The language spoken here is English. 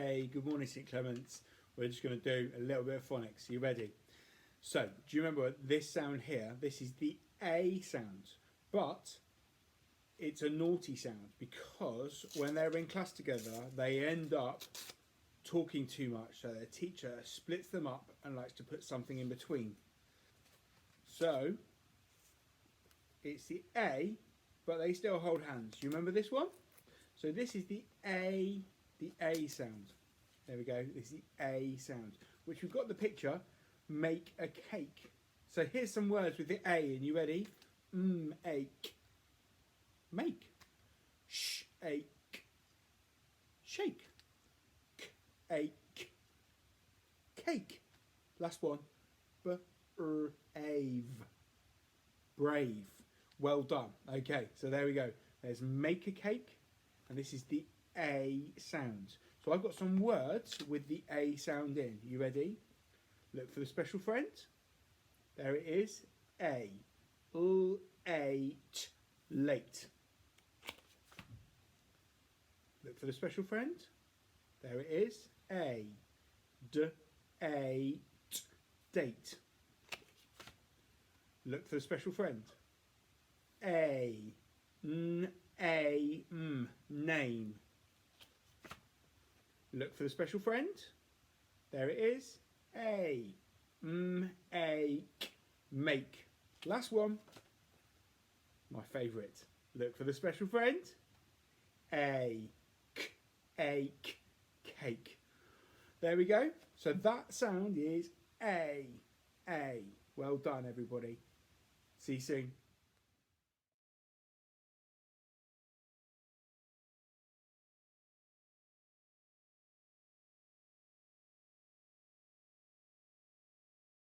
Hey, good morning, St. Clements. We're just going to do a little bit of phonics. Are you ready? So, do you remember this sound here? This is the A sound, but it's a naughty sound because when they're in class together, they end up talking too much. So their teacher splits them up and likes to put something in between. So, it's the A, but they still hold hands. You remember this one? So this is the A sound. There we go. This is the A sound, which we've got the picture. Make a cake. So here's some words with the A. And you ready? Ache. Make. Ache. Shake. Ache. Cake. Last one. Brave. Brave. Well done. Okay, so there we go. There's make a cake, and this is the A sound. So I've got some words with the A sound in. You ready? Look for the special friend. There it is. A. Late. Late. Look for the special friend. There it is. A. Date. Date. Look for the special friend. Name. Look for the special friend. There it is. Make. Last one. My favourite. Look for the special friend. Ache. Cake. There we go. So that sound is A. Well done, everybody. See you soon.